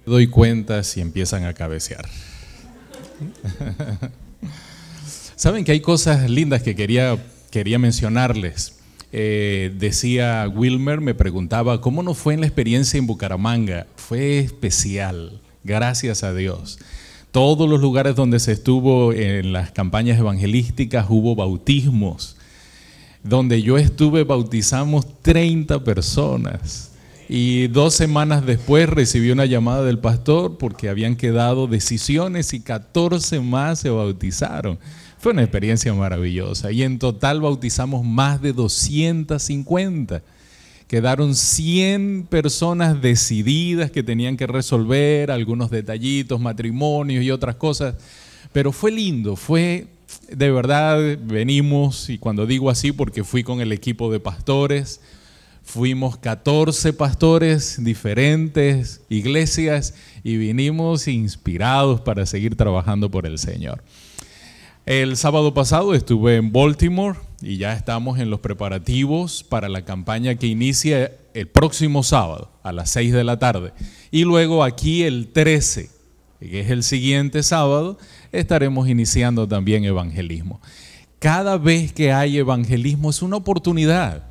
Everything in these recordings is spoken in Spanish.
Doy cuenta si empiezan a cabecear. Saben que hay cosas lindas que quería mencionarles. Decía Wilmer, me preguntaba, ¿cómo nos fue en la experiencia en Bucaramanga? Fue especial, gracias a Dios. Todos los lugares donde se estuvo en las campañas evangelísticas hubo bautismos. Donde yo estuve bautizamos 30 personas. Y 2 semanas después recibí una llamada del pastor porque habían quedado decisiones y 14 más se bautizaron. Fue una experiencia maravillosa y en total bautizamos más de 250. Quedaron 100 personas decididas que tenían que resolver algunos detallitos, matrimonios y otras cosas, pero fue lindo, fue de verdad, venimos, y cuando digo así porque fui con el equipo de pastores, fuimos 14 pastores, diferentes iglesias, y vinimos inspirados para seguir trabajando por el Señor. El sábado pasado estuve en Baltimore y ya estamos en los preparativos para la campaña que inicia el próximo sábado a las 6 de la tarde. Y luego aquí el 13, que es el siguiente sábado, estaremos iniciando también evangelismo. Cada vez que hay evangelismo es una oportunidad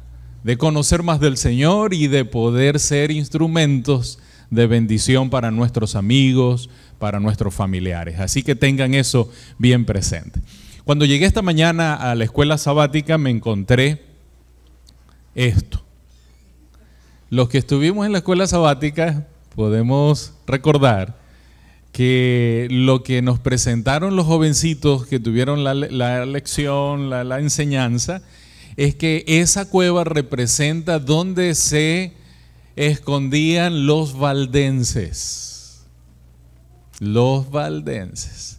de conocer más del Señor y de poder ser instrumentos de bendición para nuestros amigos, para nuestros familiares. Así que tengan eso bien presente. Cuando llegué esta mañana a la escuela sabática me encontré esto. Los que estuvimos en la escuela sabática podemos recordar que lo que nos presentaron los jovencitos que tuvieron la lección, la enseñanza, es que esa cueva representa donde se escondían los valdenses. Los valdenses.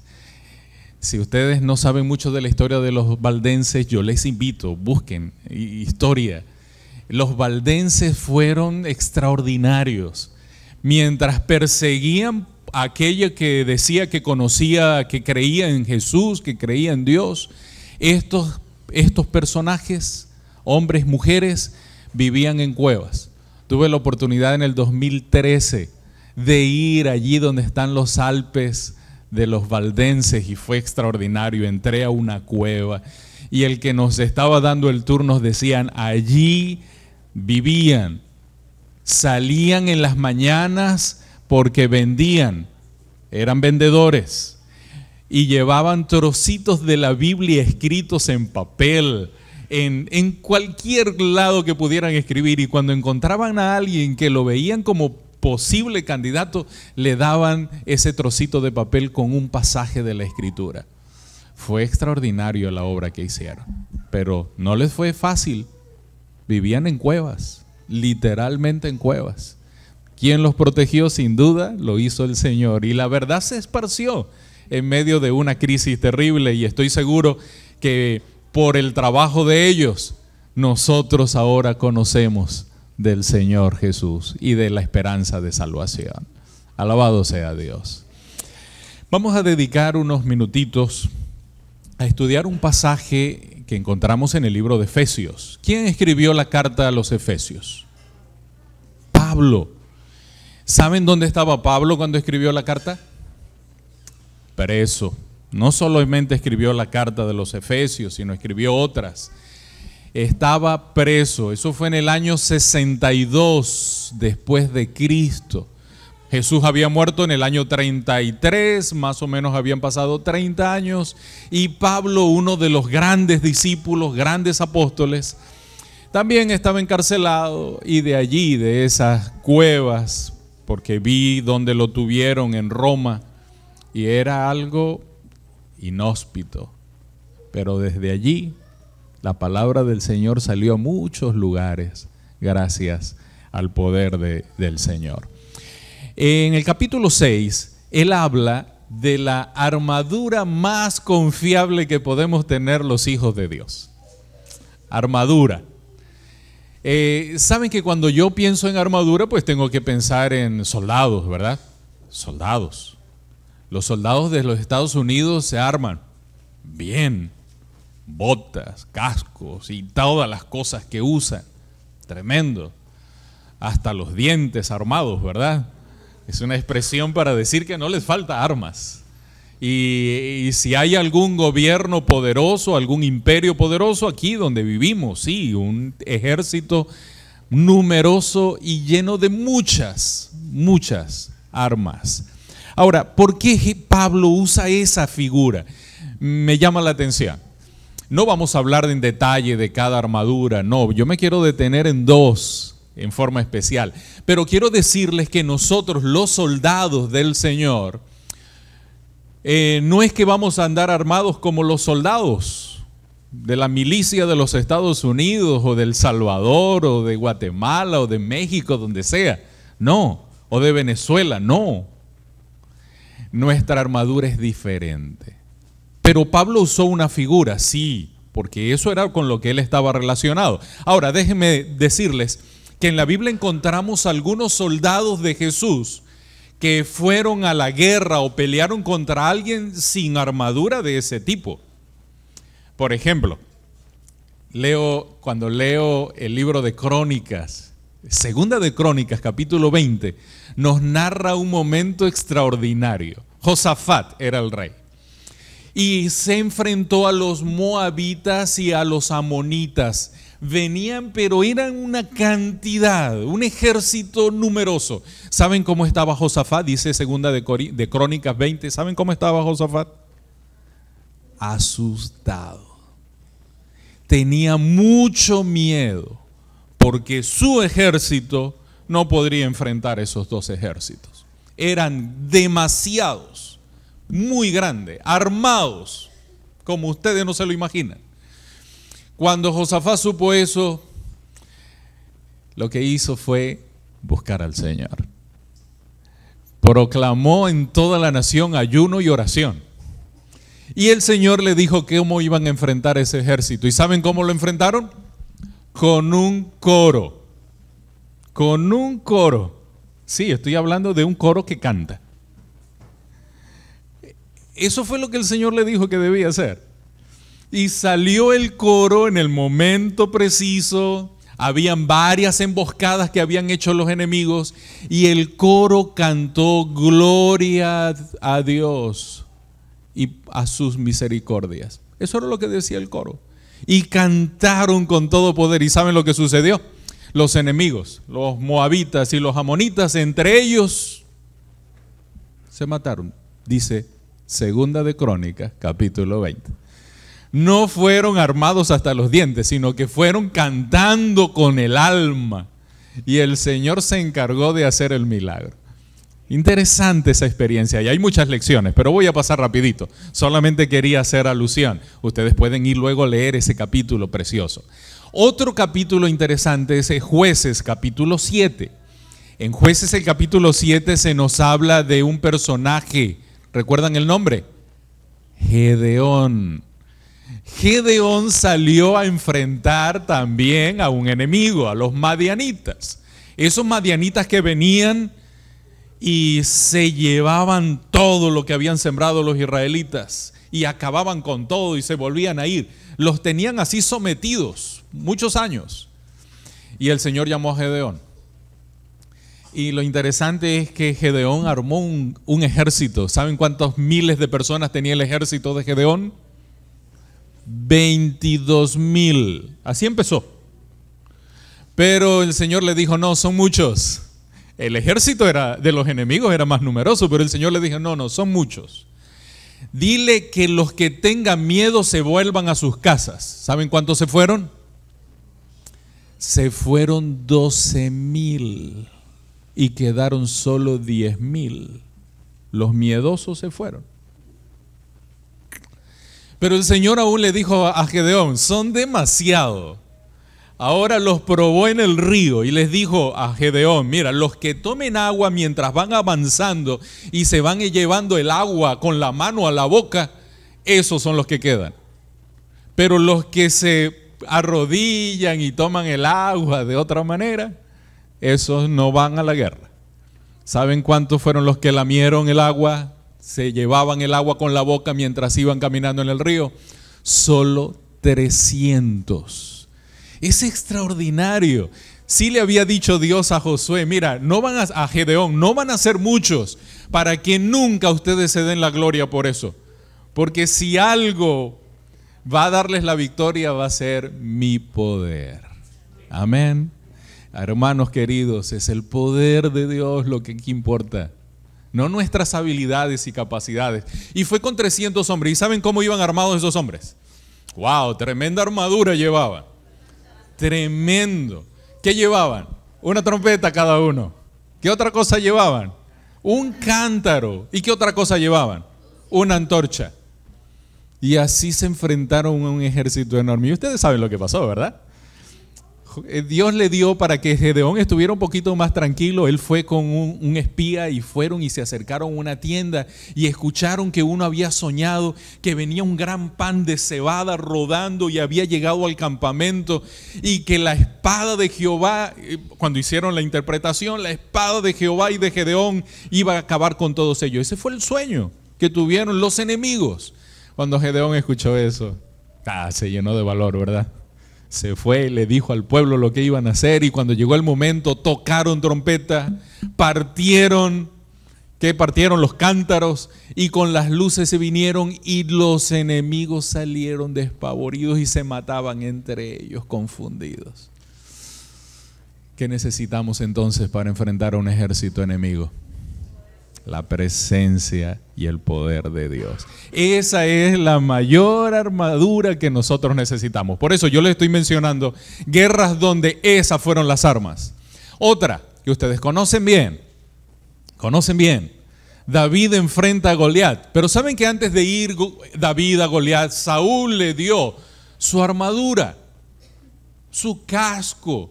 Si ustedes no saben mucho de la historia de los valdenses, yo les invito, busquen historia. Los valdenses fueron extraordinarios. Mientras perseguían a aquella que decía que conocía, que creía en Jesús, que creía en Dios, estos personajes, hombres, mujeres, vivían en cuevas. Tuve la oportunidad en el 2013 de ir allí donde están los Alpes de los valdenses y fue extraordinario. Entré a una cueva y el que nos estaba dando el tour nos decían, allí vivían, salían en las mañanas porque vendían, eran vendedores y llevaban trocitos de la Biblia escritos en papel, en cualquier lado que pudieran escribir, y cuando encontraban a alguien que lo veían como posible candidato, le daban ese trocito de papel con un pasaje de la Escritura. Fue extraordinario la obra que hicieron, pero no les fue fácil. Vivían en cuevas, literalmente en cuevas. ¿Quién los protegió? Sin duda lo hizo el Señor, y la verdad se esparció en medio de una crisis terrible, y estoy seguro que por el trabajo de ellos nosotros ahora conocemos del Señor Jesús y de la esperanza de salvación. Alabado sea Dios. Vamos a dedicar unos minutitos a estudiar un pasaje que encontramos en el libro de Efesios. ¿Quién escribió la carta a los Efesios? Pablo. ¿Saben dónde estaba Pablo cuando escribió la carta? Preso. No solamente escribió la carta de los Efesios, sino escribió otras. Estaba preso. Eso fue en el año 62 después de Cristo. Jesús había muerto en el año 33, más o menos habían pasado 30 años, y Pablo, uno de los grandes discípulos, grandes apóstoles, también estaba encarcelado, y de allí, de esas cuevas, porque vi donde lo tuvieron en Roma, y era algo inhóspito, pero desde allí la palabra del Señor salió a muchos lugares gracias al poder del Señor. En el capítulo 6, él habla de la armadura más confiable que podemos tener los hijos de Dios. Armadura. Saben que cuando yo pienso en armadura, pues tengo que pensar en soldados, ¿verdad? Soldados. Los soldados de los Estados Unidos se arman bien, botas, cascos y todas las cosas que usan. Tremendo. Hasta los dientes armados, ¿verdad? Es una expresión para decir que no les falta armas. Y si hay algún gobierno poderoso, algún imperio poderoso aquí donde vivimos, sí, un ejército numeroso y lleno de muchas armas. Ahora, ¿por qué Pablo usa esa figura? Me llama la atención. No vamos a hablar en detalle de cada armadura, no, yo me quiero detener en dos en forma especial. Pero quiero decirles que nosotros, los soldados del Señor, no es que vamos a andar armados como los soldados de la milicia de los Estados Unidos o de El Salvador o de Guatemala o de México, donde sea, no, o de Venezuela, no. Nuestra armadura es diferente. Pero Pablo usó una figura, sí, porque eso era con lo que él estaba relacionado. Ahora, déjenme decirles que en la Biblia encontramos algunos soldados de Jesús que fueron a la guerra o pelearon contra alguien sin armadura de ese tipo. Por ejemplo, cuando leo el libro de Crónicas, Segunda de Crónicas, capítulo 20, nos narra un momento extraordinario. Josafat era el rey y se enfrentó a los moabitas y a los amonitas. Venían, pero eran una cantidad, un ejército numeroso. ¿Saben cómo estaba Josafat? Dice Segunda de Crónicas 20. ¿Saben cómo estaba Josafat? Asustado. Tenía mucho miedo porque su ejército no podría enfrentar esos dos ejércitos. Eran demasiados, muy grandes, armados, como ustedes no se lo imaginan. Cuando Josafat supo eso, lo que hizo fue buscar al Señor. Proclamó en toda la nación ayuno y oración. Y el Señor le dijo cómo iban a enfrentar ese ejército. ¿Y saben cómo lo enfrentaron? Con un coro. Con un coro. Sí, estoy hablando de un coro que canta. Eso fue lo que el Señor le dijo que debía hacer. Y salió el coro en el momento preciso. Habían varias emboscadas que habían hecho los enemigos y el coro cantó gloria a Dios y a sus misericordias. Eso era lo que decía el coro. Y cantaron con todo poder. ¿Y saben lo que sucedió? Los enemigos, los moabitas y los amonitas, entre ellos se mataron. Dice Segunda de Crónicas, capítulo 20. No fueron armados hasta los dientes, sino que fueron cantando con el alma. Y el Señor se encargó de hacer el milagro. Interesante esa experiencia y hay muchas lecciones, pero voy a pasar rapidito. Solamente quería hacer alusión. Ustedes pueden ir luego a leer ese capítulo precioso. Otro capítulo interesante es Jueces, capítulo 7. En Jueces, el capítulo 7, se nos habla de un personaje. ¿Recuerdan el nombre? Gedeón. Gedeón salió a enfrentar también a un enemigo, a los madianitas. Esos madianitas que venían y se llevaban todo lo que habían sembrado los israelitas y acababan con todo y se volvían a ir. Los tenían así sometidos muchos años. Y el Señor llamó a Gedeón. Y lo interesante es que Gedeón armó un ejército. ¿Saben cuántos miles de personas tenía el ejército de Gedeón? 22,000. Así empezó. Pero el Señor le dijo, no, son muchos. El ejército de los enemigos era más numeroso, pero el Señor le dijo, no, son muchos. Dile que los que tengan miedo se vuelvan a sus casas. ¿Saben cuántos se fueron? Se fueron 12,000 y quedaron solo 10,000. Los miedosos se fueron. Pero el Señor aún le dijo a Gedeón, son demasiado. Ahora los probó en el río y les dijo a Gedeón, mira, los que tomen agua mientras van avanzando y se van llevando el agua con la mano a la boca, esos son los que quedan. Pero los que se arrodillan y toman el agua de otra manera, esos no van a la guerra. ¿Saben cuántos fueron los que lamieron el agua? Se llevaban el agua con la boca mientras iban caminando en el río. Solo 300. Es extraordinario. Sí le había dicho Dios a Josué, mira, a Gedeón, no van a ser muchos para que nunca ustedes se den la gloria por eso. Porque si algo va a darles la victoria va a ser mi poder. Amén. Hermanos queridos, es el poder de Dios lo que importa, no nuestras habilidades y capacidades. Y fue con 300 hombres. ¿Y saben cómo iban armados esos hombres? ¡Wow! Tremenda armadura llevaban. Tremendo. ¿Qué llevaban? Una trompeta cada uno. ¿Qué otra cosa llevaban? Un cántaro. ¿Y qué otra cosa llevaban? Una antorcha. Y así se enfrentaron a un ejército enorme. Y ustedes saben lo que pasó, ¿verdad? Dios le dio para que Gedeón estuviera un poquito más tranquilo. Él fue con un espía y fueron y se acercaron a una tienda y escucharon que uno había soñado que venía un gran pan de cebada rodando y había llegado al campamento, y que la espada de Jehová, cuando hicieron la interpretación, la espada de Jehová y de Gedeón iba a acabar con todos ellos. Ese fue el sueño que tuvieron los enemigos. Cuando Gedeón escuchó eso, se llenó de valor, ¿verdad? Se fue, le dijo al pueblo lo que iban a hacer, y cuando llegó el momento tocaron trompeta, partieron los cántaros, y con las luces se vinieron, y los enemigos salieron despavoridos y se mataban entre ellos, confundidos. ¿Qué necesitamos entonces para enfrentar a un ejército enemigo? La presencia y el poder de Dios. Esa es la mayor armadura que nosotros necesitamos. Por eso yo les estoy mencionando guerras donde esas fueron las armas. Otra que ustedes conocen bien. David enfrenta a Goliat. Pero saben que antes de ir David a Goliat, Saúl le dio su armadura, su casco,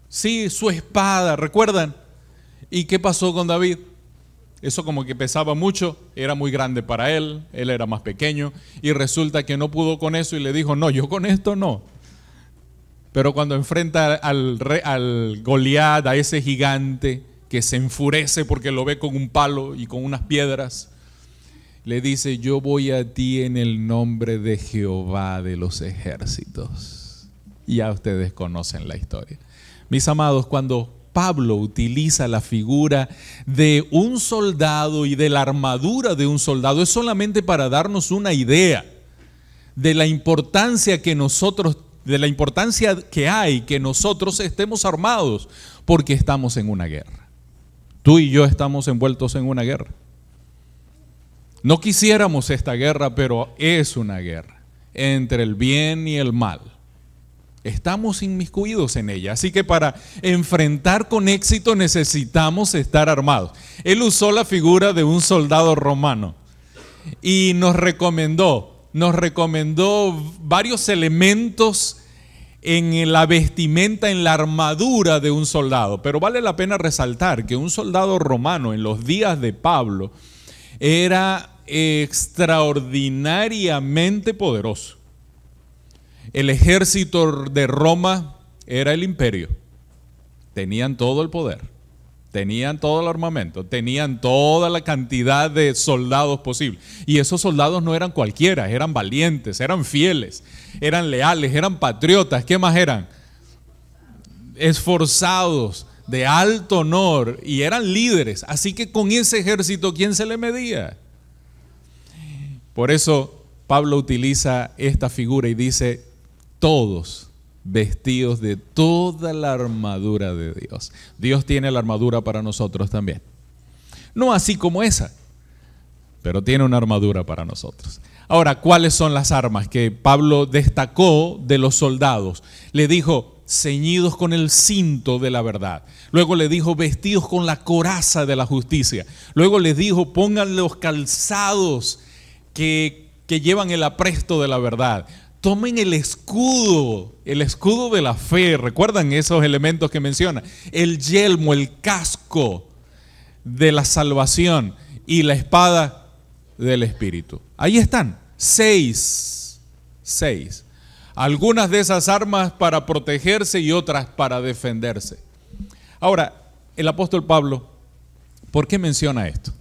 sí, su espada. ¿Recuerdan? ¿Y qué pasó con David? Eso como que pesaba mucho, era muy grande para él era más pequeño, y resulta que no pudo con eso y le dijo, no, yo con esto no. Pero cuando enfrenta al Goliat, a ese gigante que se enfurece porque lo ve con un palo y con unas piedras, le dice, yo voy a ti en el nombre de Jehová de los ejércitos. Y ya ustedes conocen la historia. Mis amados, cuando Pablo utiliza la figura de un soldado y de la armadura de un soldado, es solamente para darnos una idea de la importancia que hay que nosotros estemos armados, porque estamos en una guerra. Tú y yo estamos envueltos en una guerra. No quisiéramos esta guerra, pero es una guerra entre el bien y el mal. Estamos inmiscuidos en ella, así que para enfrentar con éxito necesitamos estar armados. Él usó la figura de un soldado romano y nos recomendó varios elementos en la vestimenta, en la armadura de un soldado. Pero vale la pena resaltar que un soldado romano en los días de Pablo era extraordinariamente poderoso. El ejército de Roma era el imperio. Tenían todo el poder, tenían todo el armamento, tenían toda la cantidad de soldados posible. Y esos soldados no eran cualquiera, eran valientes, eran fieles, eran leales, eran patriotas. ¿Qué más eran? Esforzados, de alto honor, y eran líderes. Así que con ese ejército, ¿quién se le medía? Por eso Pablo utiliza esta figura y dice, todos vestidos de toda la armadura de Dios. Dios tiene la armadura para nosotros también. No así como esa, pero tiene una armadura para nosotros. Ahora, ¿cuáles son las armas que Pablo destacó de los soldados? Le dijo, ceñidos con el cinto de la verdad. Luego le dijo, vestidos con la coraza de la justicia. Luego les dijo, pongan los calzados que llevan el apresto de la verdad. Tomen el escudo de la fe. ¿Recuerdan esos elementos que menciona? El yelmo, el casco de la salvación y la espada del Espíritu. Ahí están, seis. Algunas de esas armas para protegerse y otras para defenderse. Ahora, el apóstol Pablo, ¿por qué menciona esto?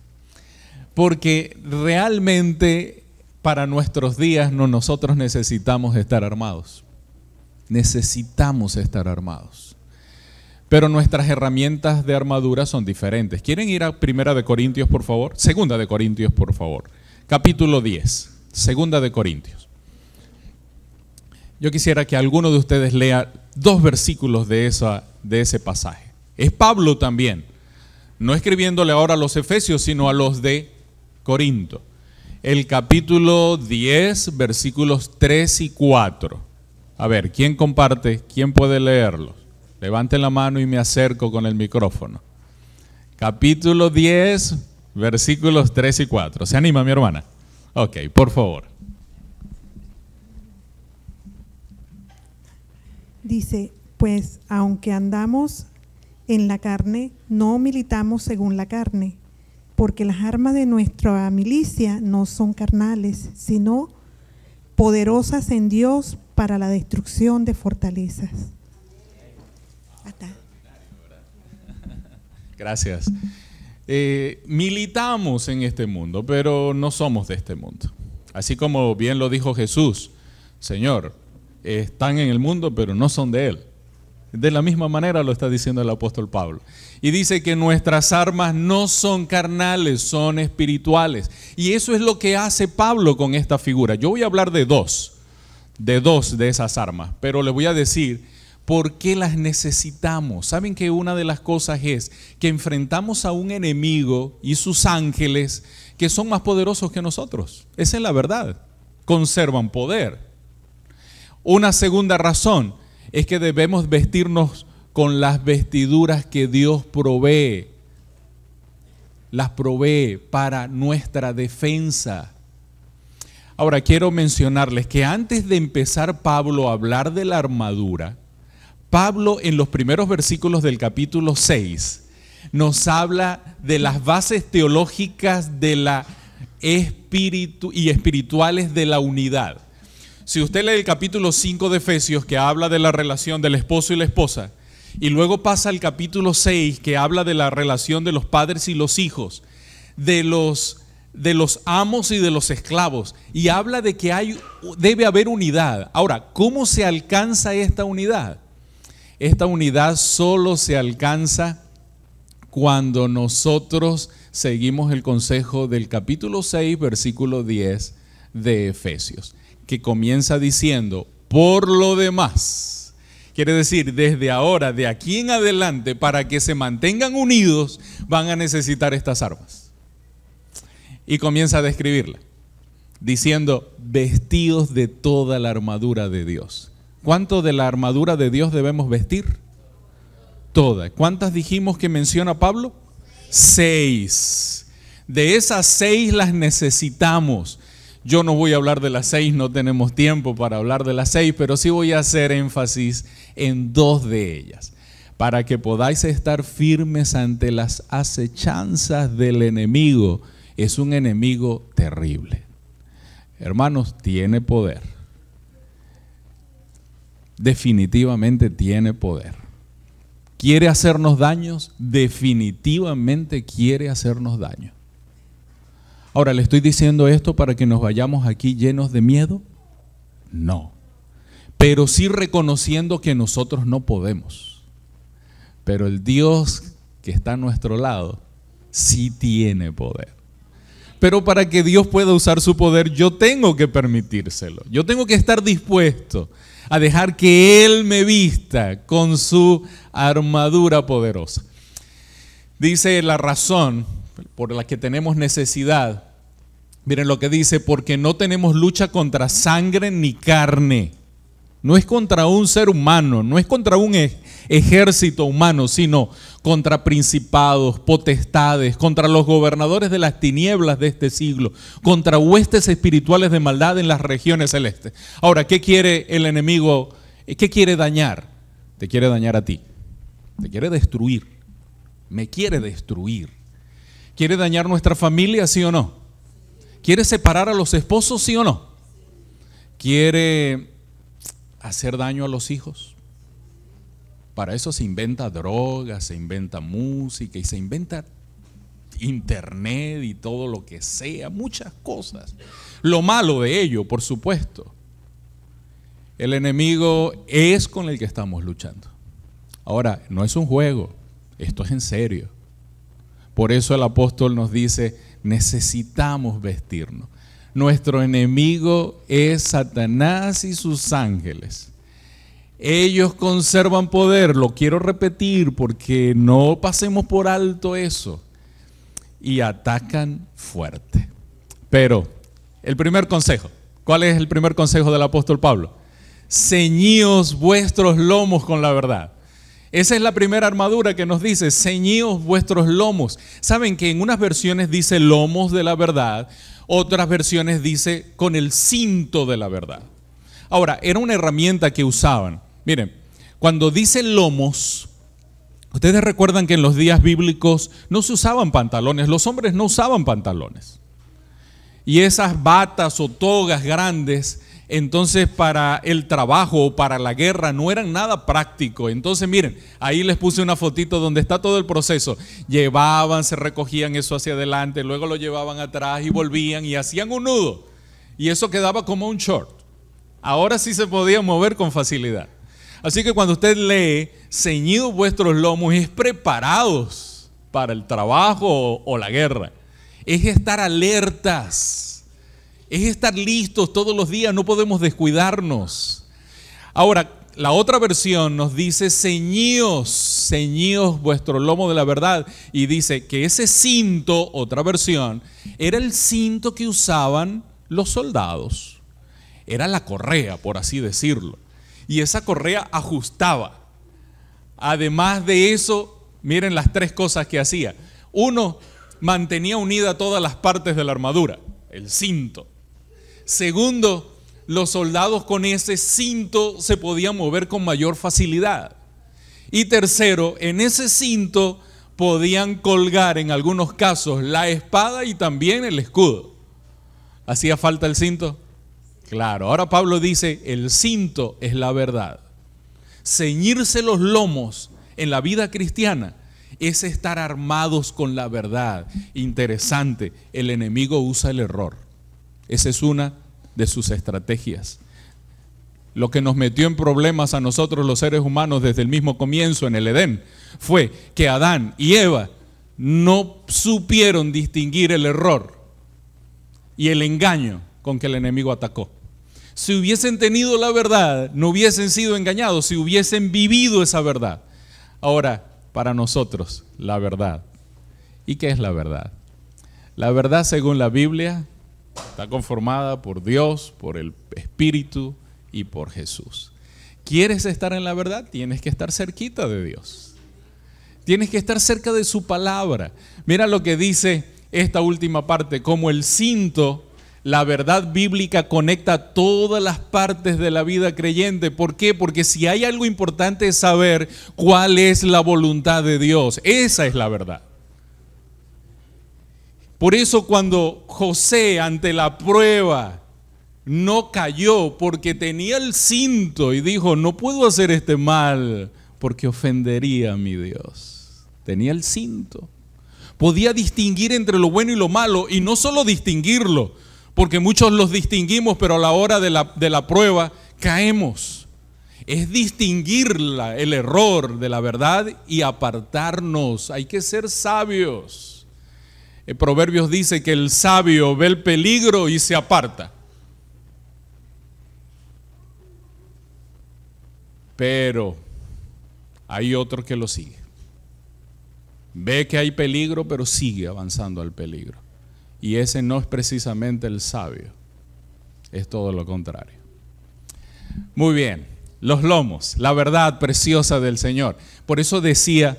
Porque realmente para nuestros días nosotros necesitamos estar armados. Necesitamos estar armados. pero nuestras herramientas de armadura son diferentes. ¿Quieren ir a 1 Corintios, por favor? 2 Corintios, por favor. Capítulo 10, 2 Corintios. Yo quisiera que alguno de ustedes lea 2 versículos de ese pasaje. Es Pablo también, no escribiéndole ahora a los Efesios, sino a los de Corinto. El capítulo 10, versículos 3 y 4. A ver, ¿quién comparte? ¿Quién puede leerlos? Levanten la mano y me acerco con el micrófono. Capítulo 10, versículos 3 y 4. ¿Se anima, mi hermana? Ok, por favor. Dice, pues aunque andamos en la carne, no militamos según la carne, porque las armas de nuestra milicia no son carnales, sino poderosas en Dios para la destrucción de fortalezas. Gracias. Militamos en este mundo, pero no somos de este mundo. Así como bien lo dijo Jesús, Señor, están en el mundo, pero no son de él. De la misma manera lo está diciendo el apóstol Pablo. Y dice que nuestras armas no son carnales, son espirituales. Y eso es lo que hace Pablo con esta figura. Yo voy a hablar de dos de esas armas, pero les voy a decir por qué las necesitamos. Saben que una de las cosas es que enfrentamos a un enemigo y sus ángeles que son más poderosos que nosotros. Esa es la verdad. Conservan poder. Una segunda razón es que debemos vestirnos con las vestiduras que Dios provee. Las provee para nuestra defensa. Ahora quiero mencionarles que antes de empezar Pablo a hablar de la armadura, Pablo en los primeros versículos del capítulo 6 nos habla de las bases teológicas de la espirituales de la unidad. Si usted lee el capítulo 5 de Efesios, que habla de la relación del esposo y la esposa, y luego pasa al capítulo 6, que habla de la relación de los padres y los hijos, de los amos y de los esclavos, y habla de que debe haber unidad. Ahora, ¿cómo se alcanza esta unidad? Esta unidad solo se alcanza cuando nosotros seguimos el consejo del capítulo 6, versículo 10 de Efesios, que comienza diciendo, por lo demás, quiere decir, desde ahora, de aquí en adelante, para que se mantengan unidos, van a necesitar estas armas. Y comienza a describirla, diciendo, vestidos de toda la armadura de Dios. ¿Cuánto de la armadura de Dios debemos vestir? Toda. ¿Cuántas dijimos que menciona Pablo? 6. De esas 6 las necesitamos. Yo no voy a hablar de las 6, no tenemos tiempo para hablar de las 6, pero sí voy a hacer énfasis en 2 de ellas, para que podáis estar firmes ante las acechanzas del enemigo. Es un enemigo terrible. Hermanos, tiene poder. Definitivamente tiene poder. ¿Quiere hacernos daños? Definitivamente quiere hacernos daño. Ahora, ¿le estoy diciendo esto para que nos vayamos aquí llenos de miedo? No. Pero sí reconociendo que nosotros no podemos. Pero el Dios que está a nuestro lado sí tiene poder. Pero para que Dios pueda usar su poder, yo tengo que permitírselo. Yo tengo que estar dispuesto a dejar que Él me vista con su armadura poderosa. Dice la razón por la que tenemos necesidad. Miren lo que dice, porque no tenemos lucha contra sangre ni carne. No es contra un ser humano, no es contra un ejército humano, sino contra principados, potestades, contra los gobernadores de las tinieblas de este siglo, contra huestes espirituales de maldad en las regiones celestes. Ahora, ¿qué quiere el enemigo? ¿Qué quiere dañar? Te quiere dañar a ti, te quiere destruir, me quiere destruir. ¿Quiere dañar nuestra familia, sí o no? ¿Quiere separar a los esposos, sí o no? ¿Quiere hacer daño a los hijos? Para eso se inventa drogas, se inventa música y se inventa internet y todo lo que sea, muchas cosas. Lo malo de ello, por supuesto, el enemigo es con el que estamos luchando. Ahora, no es un juego, esto es en serio. Por eso el apóstol nos dice, necesitamos vestirnos. Nuestro enemigo es Satanás y sus ángeles. Ellos conservan poder, lo quiero repetir porque no pasemos por alto eso. Y atacan fuerte. Pero el primer consejo, ¿cuál es el primer consejo del apóstol Pablo? Ceñíos vuestros lomos con la verdad. Esa es la primera armadura que nos dice, ceñíos vuestros lomos. Saben que en unas versiones dice lomos de la verdad, otras versiones dice con el cinto de la verdad. Ahora, era una herramienta que usaban. Miren, cuando dice lomos, ustedes recuerdan que en los días bíblicos no se usaban pantalones, los hombres no usaban pantalones. Y esas batas o togas grandes, entonces para el trabajo o para la guerra no eran nada práctico. Entonces miren, ahí les puse una fotito donde está todo el proceso. Llevaban, se recogían eso hacia adelante, luego lo llevaban atrás y volvían y hacían un nudo. Y eso quedaba como un short. Ahora sí se podía mover con facilidad. Así que cuando usted lee, ceñidos vuestros lomos, es preparados para el trabajo o la guerra. Es estar alertas, es estar listos todos los días, no podemos descuidarnos. Ahora, la otra versión nos dice, ceñíos vuestro lomo de la verdad. Y dice que ese cinto, otra versión, era el cinto que usaban los soldados. Era la correa, por así decirlo. Y esa correa ajustaba. Además de eso, miren las tres cosas que hacía. Uno, mantenía unida todas las partes de la armadura, el cinto. Segundo, los soldados con ese cinto se podían mover con mayor facilidad. Y tercero, en ese cinto podían colgar en algunos casos la espada y también el escudo. ¿Hacía falta el cinto? Claro, ahora Pablo dice, el cinto es la verdad. Ceñirse los lomos en la vida cristiana es estar armados con la verdad. Interesante, el enemigo usa el error. Esa es una de sus estrategias. Lo que nos metió en problemas a nosotros los seres humanos desde el mismo comienzo en el Edén fue que Adán y Eva no supieron distinguir el error y el engaño con que el enemigo atacó. Si hubiesen tenido la verdad, no hubiesen sido engañados, si hubiesen vivido esa verdad. Ahora, para nosotros, la verdad. ¿Y qué es la verdad? La verdad, según la Biblia, está conformada por Dios, por el Espíritu y por Jesús. ¿Quieres estar en la verdad? Tienes que estar cerquita de Dios. Tienes que estar cerca de su palabra. Mira lo que dice esta última parte, como el cinto. La verdad bíblica conecta todas las partes de la vida creyente. ¿Por qué? Porque si hay algo importante es saber cuál es la voluntad de Dios. Esa es la verdad. Por eso cuando José ante la prueba no cayó porque tenía el cinto y dijo, no puedo hacer este mal porque ofendería a mi Dios. Tenía el cinto. Podía distinguir entre lo bueno y lo malo y no solo distinguirlo, porque muchos los distinguimos, pero a la hora de la prueba caemos. Es distinguir el error de la verdad y apartarnos. Hay que ser sabios. El Proverbios dice que el sabio ve el peligro y se aparta. Pero hay otro que lo sigue. Ve que hay peligro, pero sigue avanzando al peligro. Y ese no es precisamente el sabio, es todo lo contrario. Muy bien, los lomos, la verdad preciosa del Señor. Por eso decía,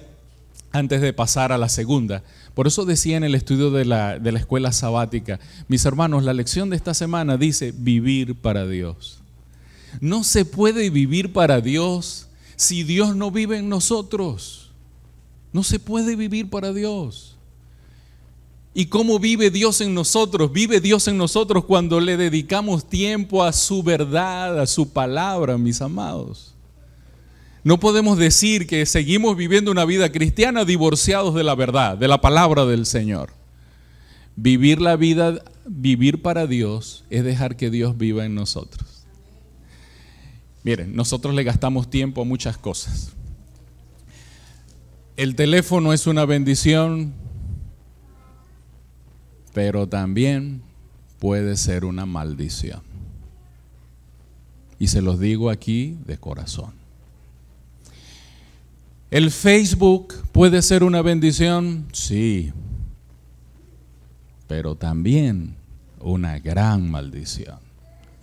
antes de pasar a la segunda, por eso decía en el estudio de la escuela sabática, mis hermanos, la lección de esta semana dice vivir para Dios. No se puede vivir para Dios si Dios no vive en nosotros. No se puede vivir para Dios. ¿Y cómo vive Dios en nosotros? Vive Dios en nosotros cuando le dedicamos tiempo a su verdad, a su palabra, mis amados. No podemos decir que seguimos viviendo una vida cristiana divorciados de la verdad, de la palabra del Señor. Vivir la vida, vivir para Dios, es dejar que Dios viva en nosotros. Miren, nosotros le gastamos tiempo a muchas cosas. El teléfono es una bendición, pero también puede ser una maldición. Y se los digo aquí de corazón. ¿El Facebook puede ser una bendición? Sí, pero también una gran maldición.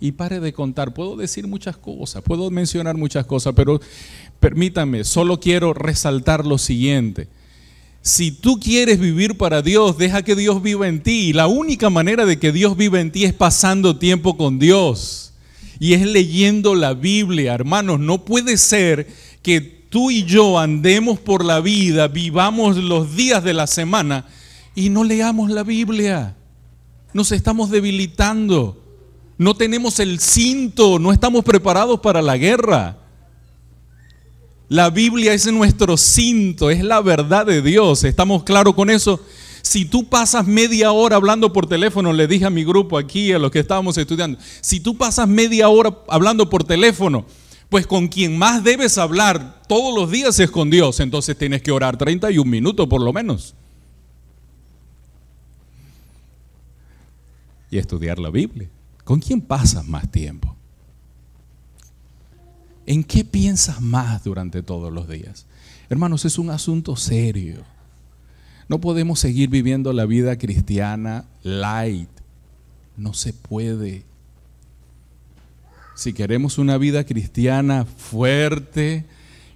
Y pare de contar, puedo decir muchas cosas, puedo mencionar muchas cosas, pero permítame, solo quiero resaltar lo siguiente. Si tú quieres vivir para Dios, deja que Dios viva en ti. Y la única manera de que Dios viva en ti es pasando tiempo con Dios. Y es leyendo la Biblia, hermanos. No puede ser que tú y yo andemos por la vida, vivamos los días de la semana y no leamos la Biblia. Nos estamos debilitando. No tenemos el cinto, no estamos preparados para la guerra. La Biblia es nuestro cinto, es la verdad de Dios. ¿Estamos claros con eso? Si tú pasas media hora hablando por teléfono, le dije a mi grupo aquí, a los que estábamos estudiando, si tú pasas media hora hablando por teléfono, pues con quien más debes hablar todos los días es con Dios. Entonces tienes que orar 31 minutos por lo menos. Y estudiar la Biblia. ¿Con quién pasas más tiempo? ¿En qué piensas más durante todos los días? Hermanos, es un asunto serio. No podemos seguir viviendo la vida cristiana light. No se puede. Si queremos una vida cristiana fuerte,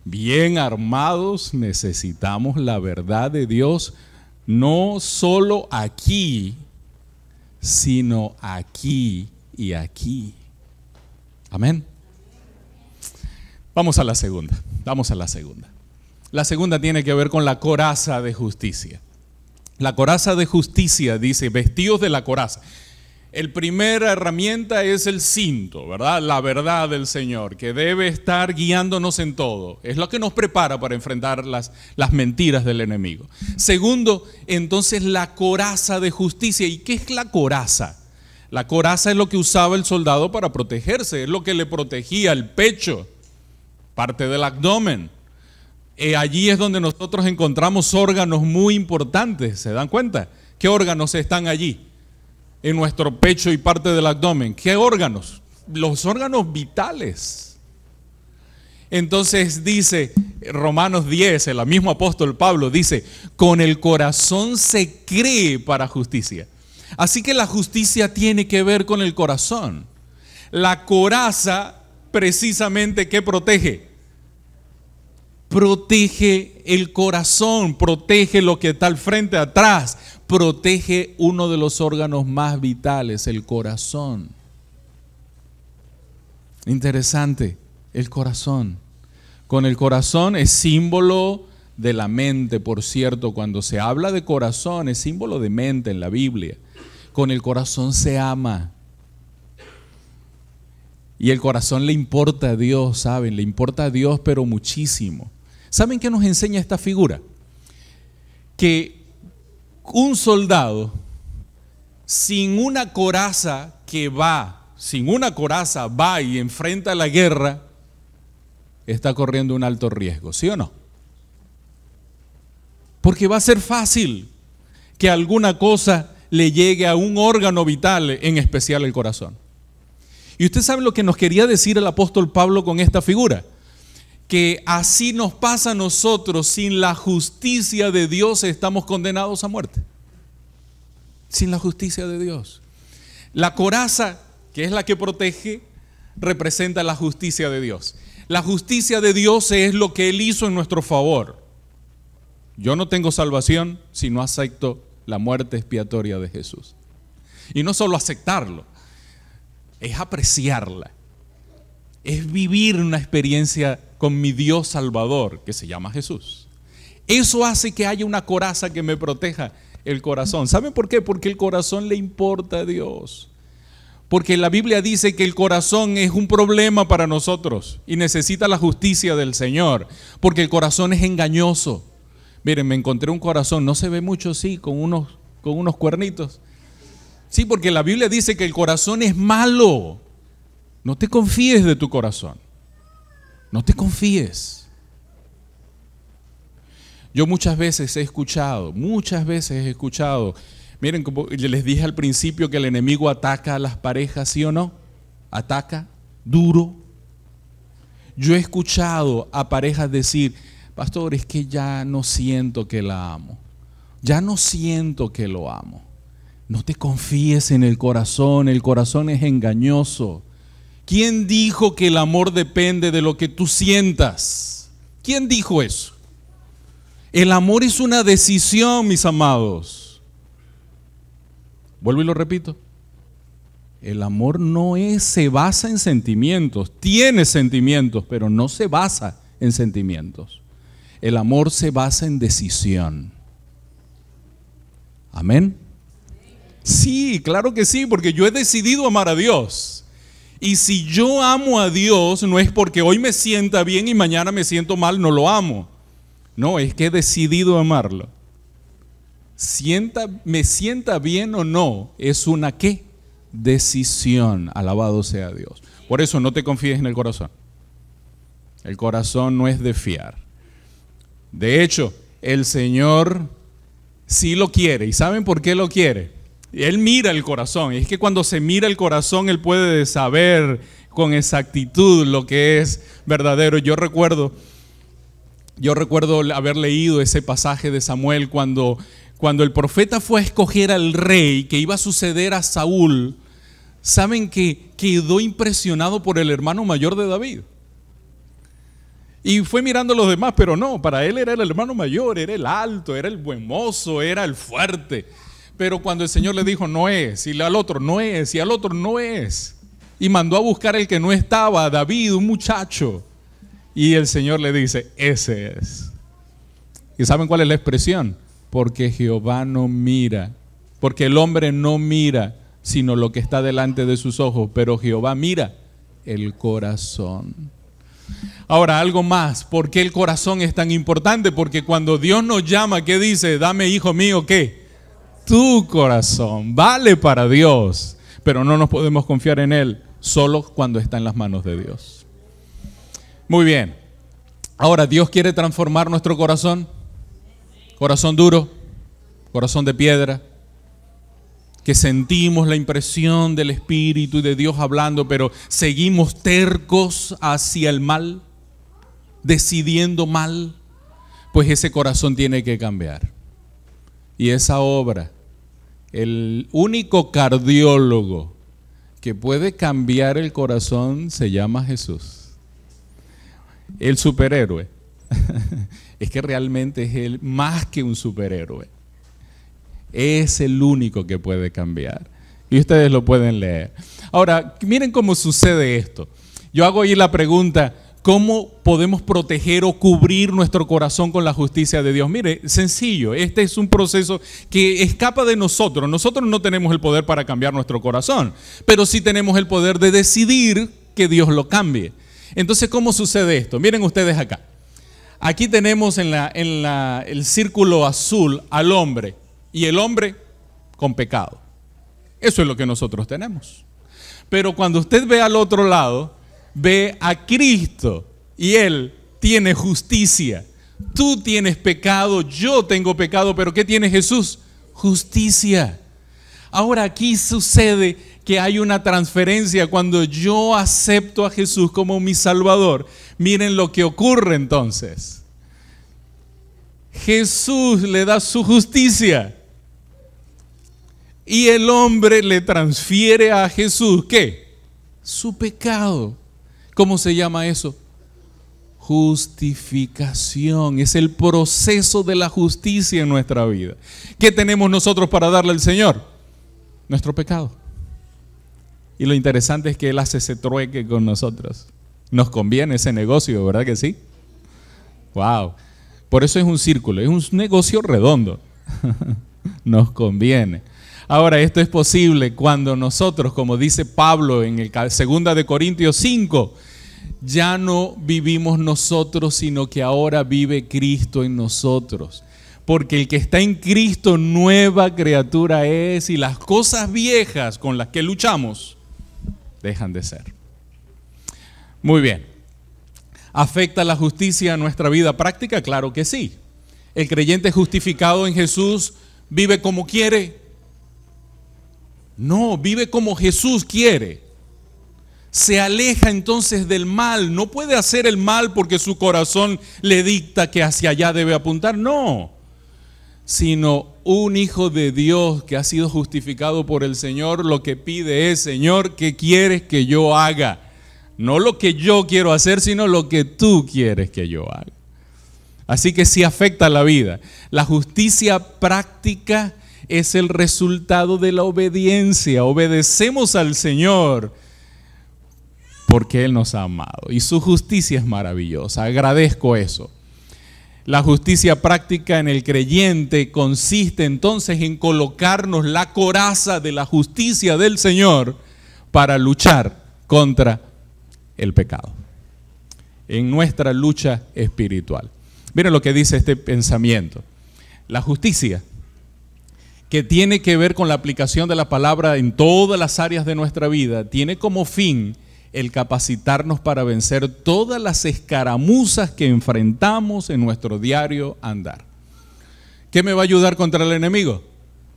bien armados, necesitamos la verdad de Dios, no solo aquí, sino aquí y aquí. Amén. Vamos a la segunda. La segunda tiene que ver con la coraza de justicia. La coraza de justicia dice, vestidos de la coraza. El primera herramienta es el cinto, ¿verdad? La verdad del Señor, que debe estar guiándonos en todo. Es lo que nos prepara para enfrentar las mentiras del enemigo. Segundo, entonces la coraza de justicia. ¿Y qué es la coraza? La coraza es lo que usaba el soldado para protegerse, es lo que le protegía el pecho, parte del abdomen. Allí es donde nosotros encontramos órganos muy importantes, ¿se dan cuenta? ¿Qué órganos están allí? En nuestro pecho y parte del abdomen. ¿Qué órganos? Los órganos vitales. Entonces dice Romanos 10, el mismo apóstol Pablo dice, con el corazón se cree para justicia. Así que la justicia tiene que ver con el corazón. La coraza precisamente, ¿qué protege? Protege el corazón, protege lo que está al frente, atrás, protege uno de los órganos más vitales, el corazón. Interesante, el corazón. Con el corazón es símbolo de la mente, por cierto, cuando se habla de corazón es símbolo de mente en la Biblia. Con el corazón se ama. Y el corazón le importa a Dios, ¿saben? Le importa a Dios, pero muchísimo. ¿Saben qué nos enseña esta figura? Que un soldado sin una coraza va y enfrenta la guerra, está corriendo un alto riesgo, ¿sí o no? Porque va a ser fácil que alguna cosa le llegue a un órgano vital, en especial el corazón. Y usted sabe lo que nos quería decir el apóstol Pablo con esta figura, que así nos pasa a nosotros, sin la justicia de Dios estamos condenados a muerte. Sin la justicia de Dios. La coraza, que es la que protege, representa la justicia de Dios. La justicia de Dios es lo que Él hizo en nuestro favor. Yo no tengo salvación si no acepto la muerte expiatoria de Jesús. Y no solo aceptarlo, es apreciarla. Es vivir una experiencia con mi Dios Salvador, que se llama Jesús. Eso hace que haya una coraza que me proteja el corazón. ¿Saben por qué? Porque el corazón le importa a Dios. Porque la Biblia dice que el corazón es un problema para nosotros y necesita la justicia del Señor, porque el corazón es engañoso. Miren, me encontré un corazón, no se ve mucho, sí, con unos cuernitos. Sí, porque la Biblia dice que el corazón es malo. No te confíes de tu corazón. No te confíes. Yo muchas veces he escuchado, miren, como les dije al principio que el enemigo ataca a las parejas, ¿sí o no? Ataca duro. Yo he escuchado a parejas decir, pastor, es que ya no siento que la amo, ya no siento que lo amo. No te confíes en el corazón es engañoso. ¿Quién dijo que el amor depende de lo que tú sientas? ¿Quién dijo eso? El amor es una decisión, mis amados. Vuelvo y lo repito. El amor no se basa en sentimientos. Tiene sentimientos, pero no se basa en sentimientos. El amor se basa en decisión. ¿Amén? Sí, claro que sí, porque yo he decidido amar a Dios. Y si yo amo a Dios, no es porque hoy me sienta bien y mañana me siento mal, no lo amo. No, es que he decidido amarlo. Me sienta bien o no, es una ¿qué? Decisión. Alabado sea Dios. Por eso no te confíes en el corazón. El corazón no es de fiar. De hecho, el Señor sí lo quiere. ¿Y saben por qué lo quiere? Él mira el corazón. Y es que cuando se mira el corazón, Él puede saber con exactitud lo que es verdadero. Yo recuerdo haber leído ese pasaje de Samuel cuando el profeta fue a escoger al rey que iba a suceder a Saúl. Saben que quedó impresionado por el hermano mayor de David. Y fue mirando a los demás, pero no, para él era el hermano mayor, era el alto, era el buen mozo, era el fuerte. Pero cuando el Señor le dijo no es, y al otro no es, y al otro no es, y mandó a buscar el que no estaba, David, un muchacho. Y el Señor le dice, ese es. ¿Y saben cuál es la expresión? Porque Jehová no mira, porque el hombre no mira, sino lo que está delante de sus ojos, pero Jehová mira el corazón. Ahora, algo más, ¿por qué el corazón es tan importante? Porque cuando Dios nos llama, ¿qué dice? Dame, hijo mío, ¿qué? Tu corazón, vale para Dios, pero no nos podemos confiar en Él, solo cuando está en las manos de Dios. Muy bien, ahora Dios quiere transformar nuestro corazón, corazón duro, corazón de piedra, que sentimos la impresión del Espíritu y de Dios hablando, pero seguimos tercos hacia el mal, decidiendo mal, pues ese corazón tiene que cambiar. Y esa obra, el único cardiólogo que puede cambiar el corazón se llama Jesús. El superhéroe. Es que realmente es él más que un superhéroe. Es el único que puede cambiar. Y ustedes lo pueden leer. Ahora, miren cómo sucede esto. Yo hago ahí la pregunta, ¿cómo podemos proteger o cubrir nuestro corazón con la justicia de Dios? Mire, sencillo, este es un proceso que escapa de nosotros. Nosotros no tenemos el poder para cambiar nuestro corazón, pero sí tenemos el poder de decidir que Dios lo cambie. Entonces, ¿cómo sucede esto? Miren ustedes acá. Aquí tenemos en el círculo azul al hombre y el hombre con pecado. Eso es lo que nosotros tenemos. Pero cuando usted ve al otro lado, ve a Cristo y Él tiene justicia. Tú tienes pecado, yo tengo pecado, pero ¿qué tiene Jesús? Justicia. Ahora aquí sucede que hay una transferencia cuando yo acepto a Jesús como mi Salvador. Miren lo que ocurre entonces. Jesús le da su justicia y el hombre le transfiere a Jesús, ¿qué? Su pecado. ¿Cómo se llama eso? Justificación. Es el proceso de la justicia en nuestra vida. ¿Qué tenemos nosotros para darle al Señor? Nuestro pecado. Y lo interesante es que Él hace ese trueque con nosotros. Nos conviene ese negocio, ¿verdad que sí? Wow. Por eso es un círculo, es un negocio redondo. Nos conviene. Ahora, esto es posible cuando nosotros, como dice Pablo en el 2 de Corintios 5, ya no vivimos nosotros, sino que ahora vive Cristo en nosotros. Porque el que está en Cristo, nueva criatura es, y las cosas viejas con las que luchamos dejan de ser. Muy bien. ¿Afecta la justicia a nuestra vida práctica? Claro que sí. El creyente justificado en Jesús vive como quiere. No, vive como Jesús quiere. Se aleja entonces del mal. No puede hacer el mal porque su corazón le dicta que hacia allá debe apuntar. No, sino un hijo de Dios que ha sido justificado por el Señor, lo que pide es: Señor, ¿qué quieres que yo haga? No lo que yo quiero hacer, sino lo que tú quieres que yo haga. Así que sí afecta la vida. La justicia práctica es el resultado de la obediencia. Obedecemos al Señor porque Él nos ha amado y su justicia es maravillosa. Agradezco eso. La justicia práctica en el creyente consiste entonces en colocarnos la coraza de la justicia del Señor para luchar contra el pecado, en nuestra lucha espiritual. Miren lo que dice este pensamiento. La justicia, que tiene que ver con la aplicación de la palabra en todas las áreas de nuestra vida, tiene como fin el capacitarnos para vencer todas las escaramuzas que enfrentamos en nuestro diario andar. ¿Qué me va a ayudar contra el enemigo?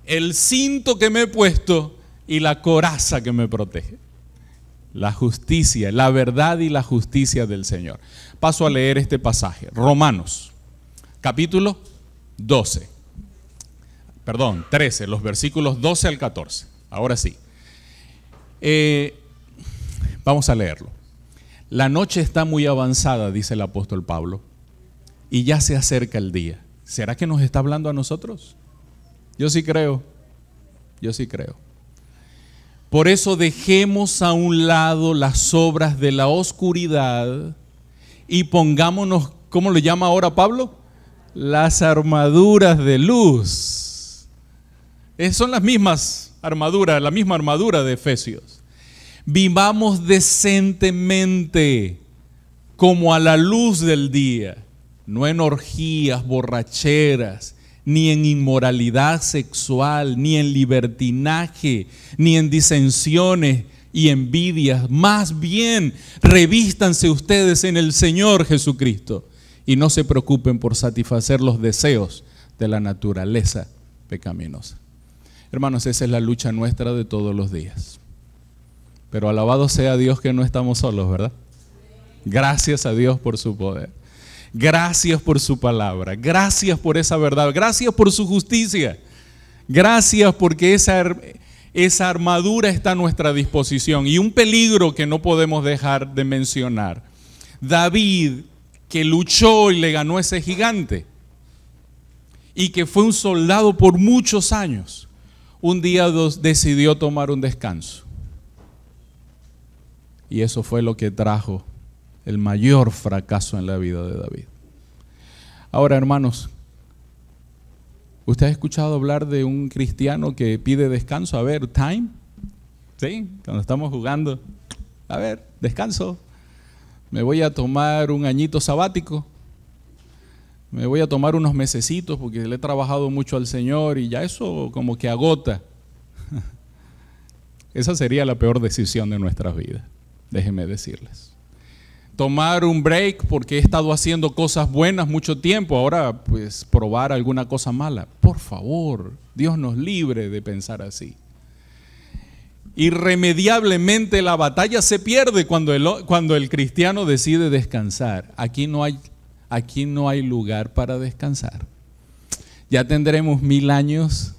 El cinto que me he puesto y la coraza que me protege. La justicia, la verdad y la justicia del Señor. Paso a leer este pasaje. Romanos, capítulo 13, los versículos 12 al 14. Ahora sí. Vamos a leerlo. La noche está muy avanzada, dice el apóstol Pablo, y ya se acerca el día. ¿Será que nos está hablando a nosotros? Yo sí creo. Por eso dejemos a un lado las obras de la oscuridad y pongámonos, ¿cómo le llama ahora Pablo? Las armaduras de luz. Son las mismas armaduras, la misma armadura de Efesios. Vivamos decentemente como a la luz del día, no en orgías, borracheras, ni en inmoralidad sexual, ni en libertinaje, ni en disensiones y envidias. Más bien, revístanse ustedes en el Señor Jesucristo y no se preocupen por satisfacer los deseos de la naturaleza pecaminosa. Hermanos, esa es la lucha nuestra de todos los días. Pero alabado sea Dios que no estamos solos, ¿verdad? Gracias a Dios por su poder. Gracias por su palabra. Gracias por esa verdad. Gracias por su justicia. Gracias porque esa armadura está a nuestra disposición. Y un peligro que no podemos dejar de mencionar. David, que luchó y le ganó a ese gigante, y que fue un soldado por muchos años, un día decidió tomar un descanso. Y eso fue lo que trajo el mayor fracaso en la vida de David. Ahora, hermanos, ¿usted ha escuchado hablar de un cristiano que pide descanso? A ver, time, ¿sí? Cuando estamos jugando, a ver, descanso. Me voy a tomar un añito sabático. Me voy a tomar unos mesecitos porque le he trabajado mucho al Señor y ya eso como que agota. Esa sería la peor decisión de nuestras vidas. Déjenme decirles. Tomar un break porque he estado haciendo cosas buenas mucho tiempo, ahora pues probar alguna cosa mala. Por favor, Dios nos libre de pensar así. Irremediablemente la batalla se pierde cuando el cristiano decide descansar. Aquí no hay lugar para descansar. Ya tendremos 1000 años.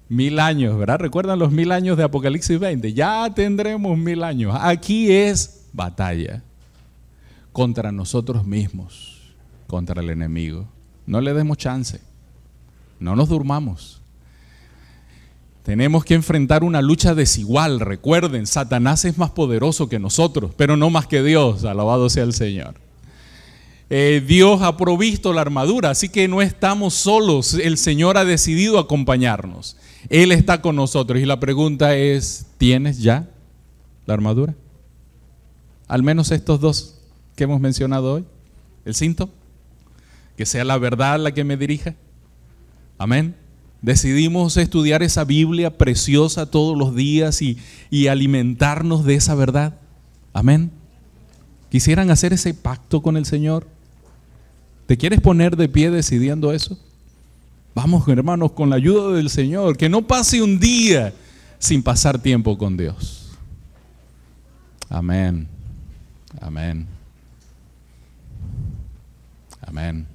1000 años, ¿verdad? ¿Recuerdan los 1000 años de Apocalipsis 20? Ya tendremos 1000 años. Aquí es batalla contra nosotros mismos, contra el enemigo. No le demos chance. No nos durmamos. Tenemos que enfrentar una lucha desigual. Recuerden, Satanás es más poderoso que nosotros, pero no más que Dios. Alabado sea el Señor. Dios ha provisto la armadura, así que no estamos solos. El Señor ha decidido acompañarnos. Él está con nosotros y la pregunta es, ¿tienes ya la armadura? Al menos estos dos que hemos mencionado hoy. El cinto, que sea la verdad la que me dirija. Amén. Decidimos estudiar esa Biblia preciosa todos los días y alimentarnos de esa verdad. Amén. ¿Quisieran hacer ese pacto con el Señor? ¿Te quieres poner de pie decidiendo eso? Vamos, hermanos, con la ayuda del Señor, que no pase un día sin pasar tiempo con Dios. Amén. Amén. Amén.